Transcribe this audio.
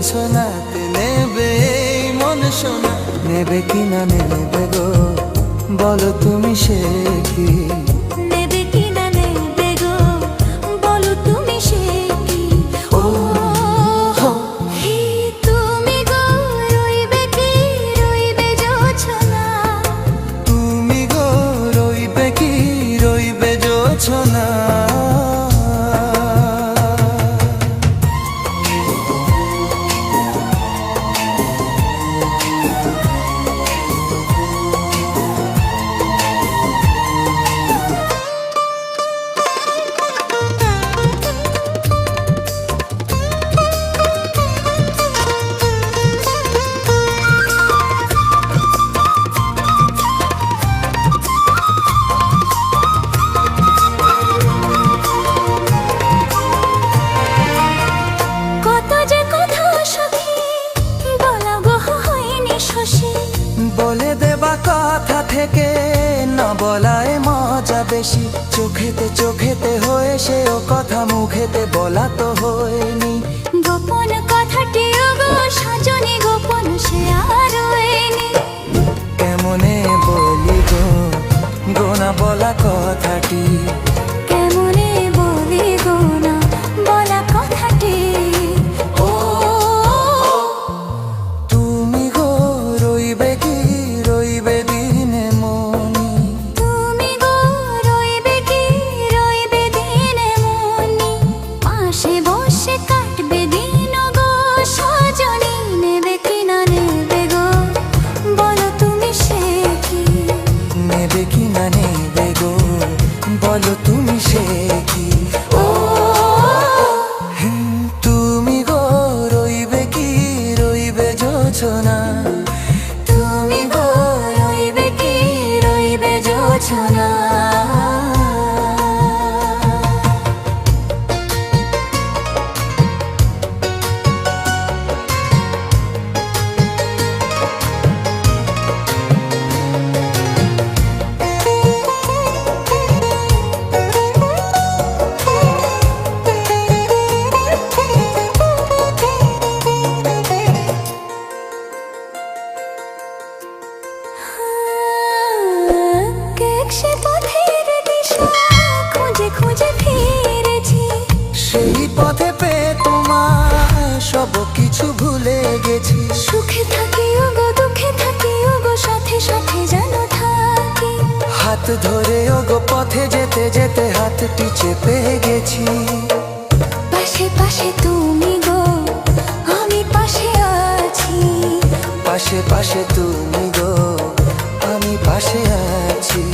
জোছনাতে নেবে এই মন সোনা। নেবে কিনা নেবে গো বলো তুমি সে কি? নেবে কিনা নেবে গো বলো তুমি সে কি? ও হে তুমি গো রইবে কি রইবে জোছনা? তুমি গো রইবে কি রইবে জোছনা? বলে দেবা কথা থেকে না বলায় মজা বেশি। চোখেতে চোখেতে হয়ে সে ও কথা মুখেতে বলা তো হয়নি। গোপন কথাটি গো সজনী গোপন সে আর হয়নি। কেমনে বলি গো গোনা বলা কথাটি? কেমনে বলি গো না বলা কথাটি? ও তুমি গো রইবে কি রইবে দিনে মনি? তুমি গো রইবে কি রইবে দিনে মনি? পাশে বসে কাটবে দিন গো সজনী। নেবে কিনা নেবে গো বলো তুমি সে কি? নেবে কিনা নেবে গো বলো তুমি সে কি? ও তুমি গো রইবে কি রইবে জোছনা? তুমি গো রইবে কি রইবে জোছনা? সে পথের দিশা খুঁজে খুঁজে ফিরেছি। সেই পথে পেয়ে তোমার সব কিছু ভুলে গেছি। সুখে থাকি ওগো দুঃখে থাকি ওগো সাথে সাথে যেন থাকি। হাত ধরে ওগো পথে যেতে যেতে হাতটি চেপে গেছি। পাশে পাশে তুমি গো আমি পাশে আছি। পাশে পাশে তুমি গো আমি পাশে আছি।